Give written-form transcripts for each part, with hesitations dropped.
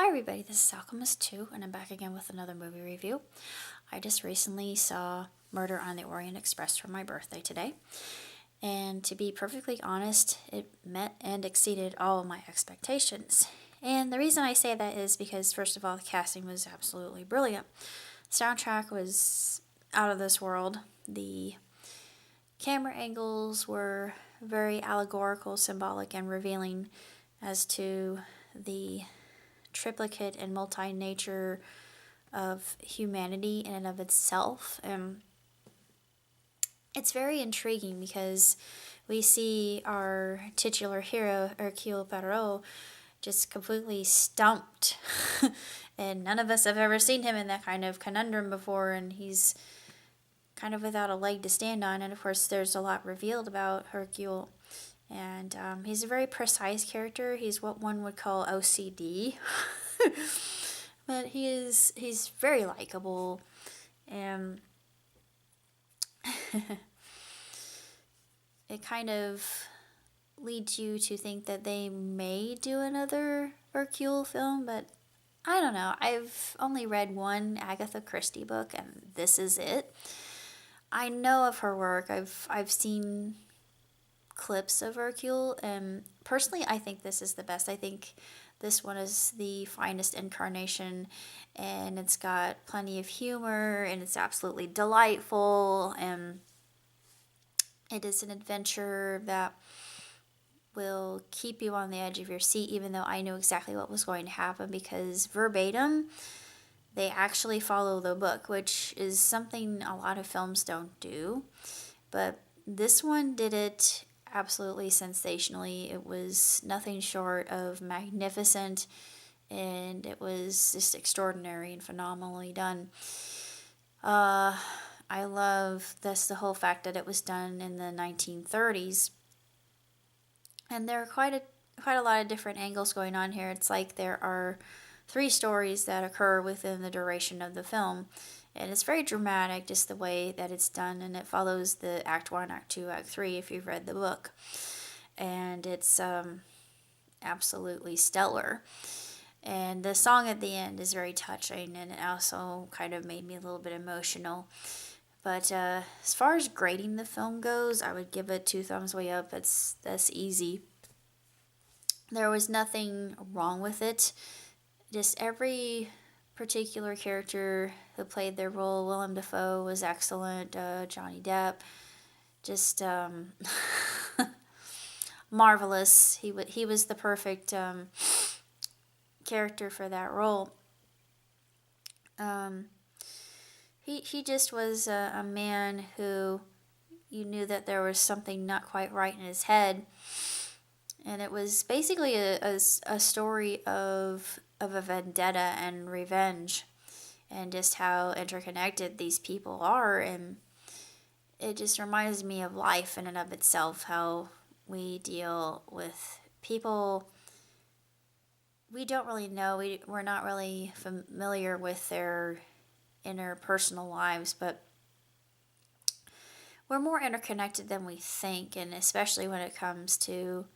Hi everybody, this is Alchemist 2, and I'm back again with another movie review. I just recently saw Murder on the Orient Express for my birthday today, and to be perfectly honest, it met and exceeded all of my expectations. And the reason I say that is because, first of all, the casting was absolutely brilliant. The soundtrack was out of this world. The camera angles were very allegorical, symbolic, and revealing as to the triplicate and multi-nature of humanity in and of itself. It's very intriguing because we see our titular hero, Hercule Poirot, just completely stumped. And none of us have ever seen him in that kind of conundrum before, and he's kind of without a leg to stand on. And of course, there's a lot revealed about Hercule. And he's a very precise character. He's what one would call OCD. But he's very likable, and it kind of leads you to think that they may do another Hercule film, but I don't know. I've only read one Agatha Christie book, and this is it. I know of her work. I've seen clips of Hercule, and personally I think this is the best. I think this one is the finest incarnation, and it's got plenty of humor, and it's absolutely delightful, and it is an adventure that will keep you on the edge of your seat, even though I knew exactly what was going to happen, because verbatim they actually follow the book, which is something a lot of films don't do. But this one did it absolutely sensationally. It was nothing short of magnificent, and it was just extraordinary and phenomenally done. I love the whole fact that it was done in the 1930s, and there are quite a lot of different angles going on here. It's like there are three stories that occur within the duration of the film. And it's very dramatic, just the way that it's done, and it follows the Act 1, Act 2, Act 3, if you've read the book. And it's absolutely stellar. And the song at the end is very touching, and it also kind of made me a little bit emotional. But as far as grading the film goes, I would give it 2 thumbs way up. That's easy. There was nothing wrong with it. Just every particular character who played their role. Willem Dafoe was excellent. Johnny Depp, just marvelous. He was the perfect character for that role. He just was a man who you knew that there was something not quite right in his head, and it was basically a story of a vendetta and revenge, and just how interconnected these people are. And it just reminds me of life in and of itself, how we deal with people we don't really know. We're not really familiar with their interpersonal lives, but we're more interconnected than we think, and especially when it comes to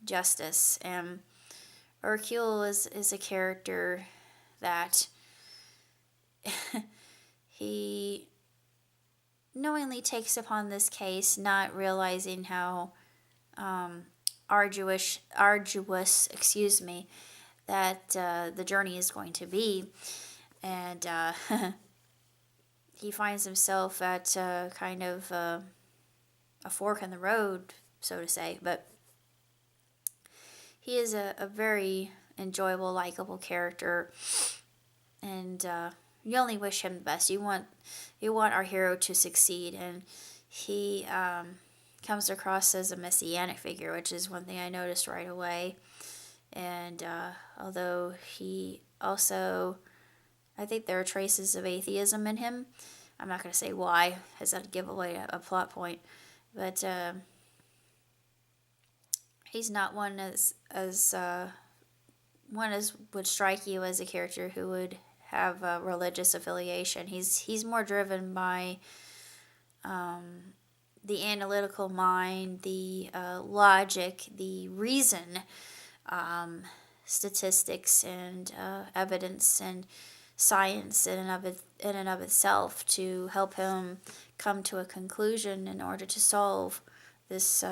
justice. And Hercule is a character that he knowingly takes upon this case, not realizing how arduous, that the journey is going to be, and he finds himself at kind of a fork in the road, so to say. But he is a very enjoyable, likable character, and you only wish him the best. You want our hero to succeed, and he comes across as a messianic figure, which is one thing I noticed right away. And although he also, I think there are traces of atheism in him. I'm not going to say why, as that'd give away a plot point, but he's not one as would strike you as a character who would have a religious affiliation. He's more driven by the analytical mind, the logic, the reason. statistics and evidence and science in and of itself to help him come to a conclusion in order to solve this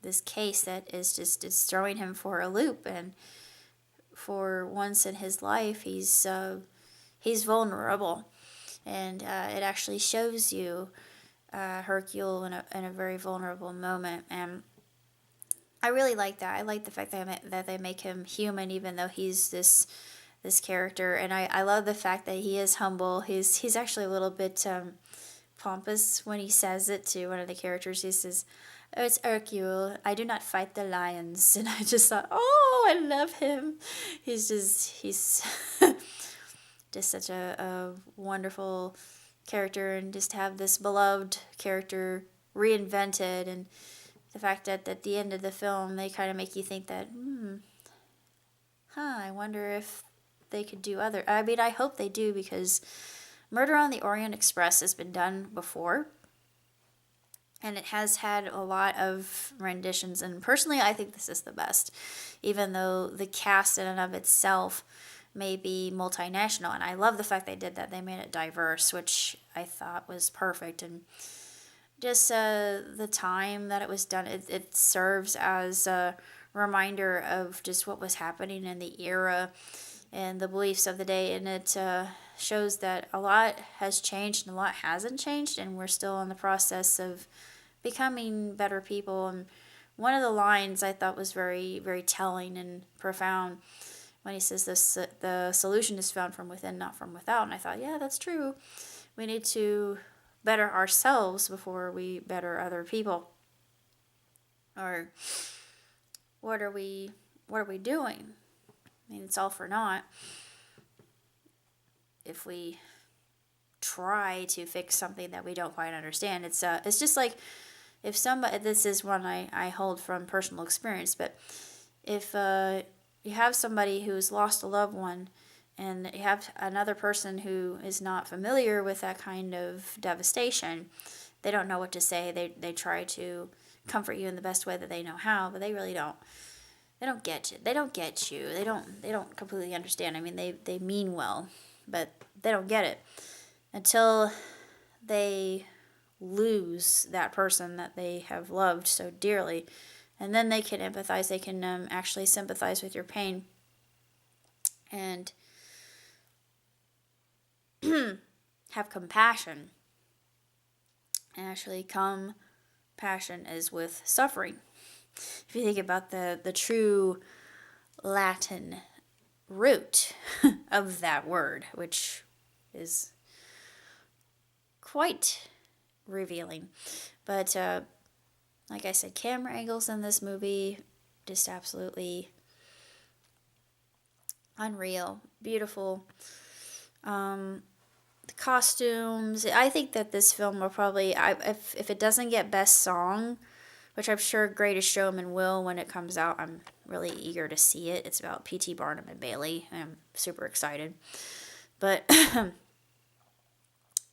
this case that is just it's throwing him for a loop. And for once in his life, he's vulnerable, and it actually shows you Hercule in a very vulnerable moment. And I really like that. I like the fact that they make him human, even though he's this character. And I love the fact that he is humble. He's actually a little bit pompous when he says it to one of the characters. He says, "Oh, it's Hercule. I do not fight the lions." And I just thought, oh, I love him. He's just such a wonderful character, and just to have this beloved character reinvented. And the fact that at the end of the film they kind of make you think that, I wonder if they could do other. I mean, I hope they do, because Murder on the Orient Express has been done before, and it has had a lot of renditions. And personally, I think this is the best, even though the cast in and of itself may be multinational. And I love the fact they did that. They made it diverse, which I thought was perfect. And just the time that it was done, it serves as a reminder of just what was happening in the era and the beliefs of the day. And it shows that a lot has changed and a lot hasn't changed, and we're still in the process of becoming better people. And one of the lines I thought was very, very telling and profound, when he says this, the solution is found from within, not from without. And I thought, yeah, that's true. We need to better ourselves before we better other people. Or what are we doing? I mean, it's all for naught if we try to fix something that we don't quite understand. It's just like, if somebody, this is one I hold from personal experience, but if you have somebody who's lost a loved one, and you have another person who is not familiar with that kind of devastation, they don't know what to say. They try to comfort you in the best way that they know how, but they really don't. They don't get you. They don't get you. They don't completely understand. I mean, they mean well, but they don't get it until they lose that person that they have loved so dearly. And then they can empathize. They can actually sympathize with your pain. And have compassion. And actually, compassion is with suffering. If you think about the true Latin root of that word, which is quite revealing. But like I said, camera angles in this movie, just absolutely unreal, beautiful. The costumes, I think that this film will probably, if it doesn't get best song, which I'm sure Greatest Showman will when it comes out, I'm really eager to see it. It's about P.T. Barnum and Bailey. I'm super excited. But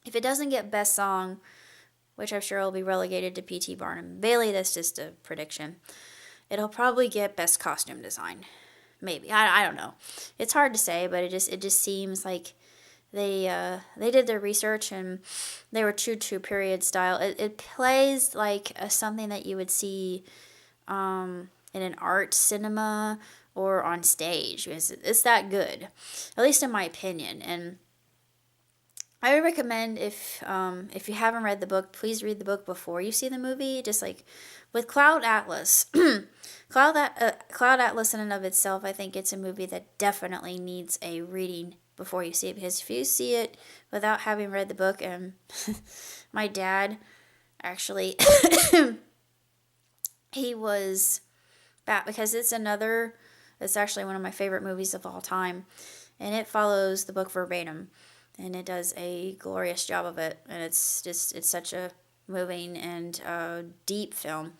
if it doesn't get best song, which I'm sure will be relegated to P.T. Barnum and Bailey, that's just a prediction, it'll probably get best costume design. Maybe. I don't know. It's hard to say, but it just seems like they did their research, and they were true to period style. It plays like something that you would see in an art cinema or on stage. It's that good, at least in my opinion. And I would recommend, if you haven't read the book, please read the book before you see the movie. Just like with Cloud Atlas, Cloud Atlas in and of itself, I think it's a movie that definitely needs a reading before you see it, because if you see it without having read the book, and my dad actually he was back, because it's actually one of my favorite movies of all time, and it follows the book verbatim, and it does a glorious job of it, and it's such a moving and deep film.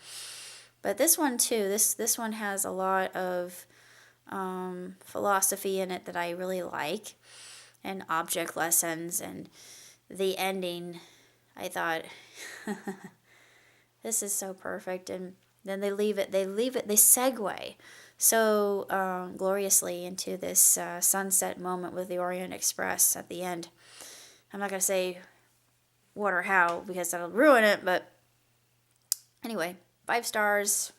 But this one too, this one has a lot of philosophy in it that I really like, and object lessons. And the ending, I thought, this is so perfect. And then they segue so gloriously into this sunset moment with the Orient Express at the end. I'm not going to say what or how because that'll ruin it, but anyway, 5 stars,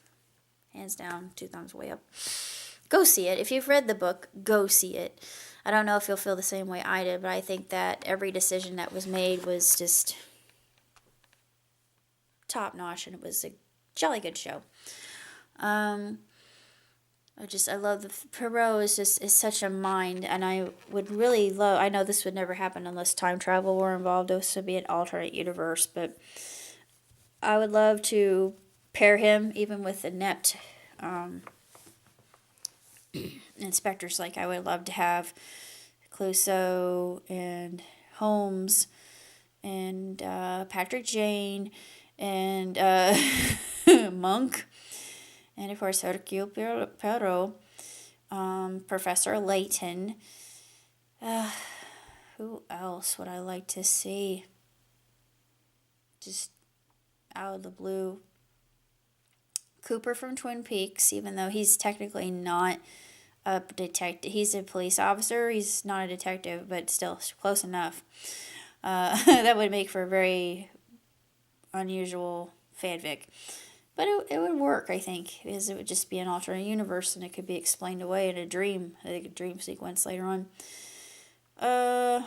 hands down, 2 thumbs way up. Go see it. If you've read the book, go see it. I don't know if you'll feel the same way I did, but I think that every decision that was made was just top notch, and it was a jolly good show. I love Perot is such a mind, and I would really love. I know this would never happen unless time travel were involved. This would be an alternate universe, but I would love to pair him even with inept inspectors. Like I would love to have Clouseau and Holmes and Patrick Jane and Monk, and of course Hercule Poirot, Professor Layton. Who else would I like to see? Just out of the blue. Cooper from Twin Peaks, even though he's technically not a detective. He's a police officer. He's not a detective, but still close enough. That would make for a very unusual fanfic. But it would work, I think, because it would just be an alternate universe and it could be explained away in a dream sequence later on. That's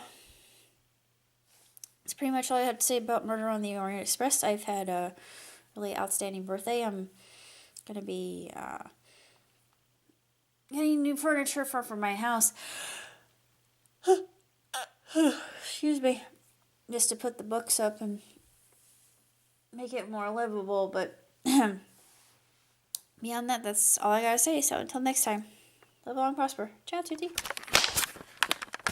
pretty much all I have to say about Murder on the Orient Express. I've had a really outstanding birthday. I'm going to be getting new furniture for my house. Excuse me. Just to put the books up and make it more livable, but beyond that, that's all I gotta say. So until next time, live long, prosper. Ciao, Tutti.